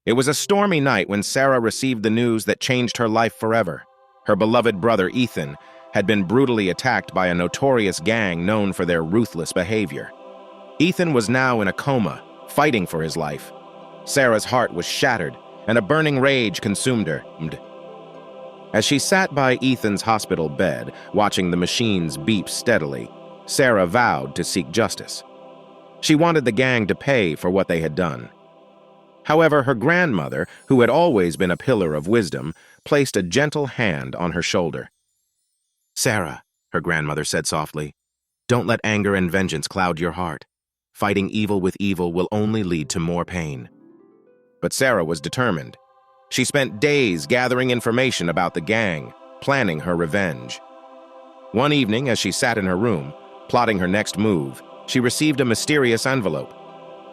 It was a stormy night when Sarah received the news that changed her life forever. Her beloved brother, Ethan, had been brutally attacked by a notorious gang known for their ruthless behavior. Ethan was now in a coma, fighting for his life. Sarah's heart was shattered, and a burning rage consumed her. As she sat by Ethan's hospital bed, watching the machines beep steadily, Sarah vowed to seek justice. She wanted the gang to pay for what they had done. However, her grandmother, who had always been a pillar of wisdom, placed a gentle hand on her shoulder. "Sarah," her grandmother said softly, "don't let anger and vengeance cloud your heart. Fighting evil with evil will only lead to more pain." But Sarah was determined. She spent days gathering information about the gang, planning her revenge. One evening, as she sat in her room, plotting her next move, she received a mysterious envelope.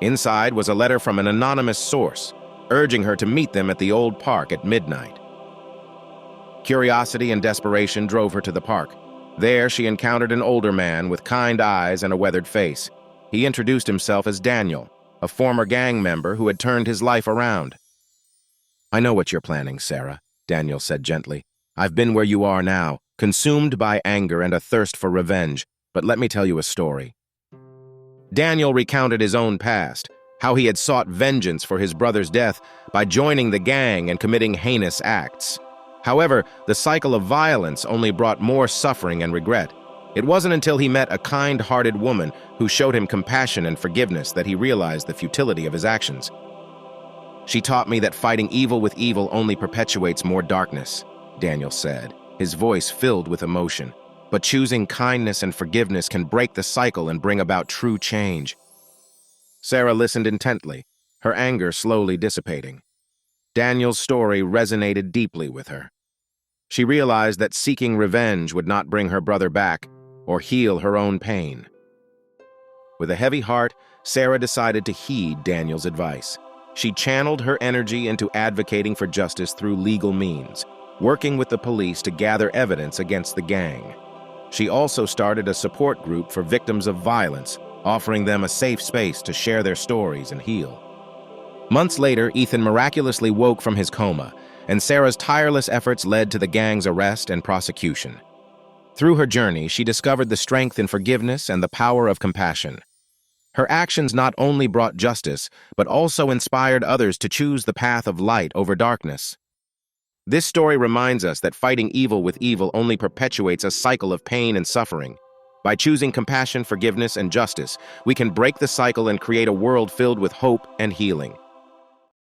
Inside was a letter from an anonymous source, urging her to meet them at the old park at midnight. Curiosity and desperation drove her to the park. There, she encountered an older man with kind eyes and a weathered face. He introduced himself as Daniel, a former gang member who had turned his life around. "I know what you're planning, Sarah," Daniel said gently. "I've been where you are now, consumed by anger and a thirst for revenge, but let me tell you a story." Daniel recounted his own past, how he had sought vengeance for his brother's death by joining the gang and committing heinous acts. However, the cycle of violence only brought more suffering and regret. It wasn't until he met a kind-hearted woman who showed him compassion and forgiveness that he realized the futility of his actions. "She taught me that fighting evil with evil only perpetuates more darkness," Daniel said, his voice filled with emotion. "But choosing kindness and forgiveness can break the cycle and bring about true change." Sarah listened intently, her anger slowly dissipating. Daniel's story resonated deeply with her. She realized that seeking revenge would not bring her brother back or heal her own pain. With a heavy heart, Sarah decided to heed Daniel's advice. She channeled her energy into advocating for justice through legal means, working with the police to gather evidence against the gang. She also started a support group for victims of violence, offering them a safe space to share their stories and heal. Months later, Ethan miraculously woke from his coma, and Sarah's tireless efforts led to the gang's arrest and prosecution. Through her journey, she discovered the strength in forgiveness and the power of compassion. Her actions not only brought justice, but also inspired others to choose the path of light over darkness. This story reminds us that fighting evil with evil only perpetuates a cycle of pain and suffering. By choosing compassion, forgiveness, and justice, we can break the cycle and create a world filled with hope and healing.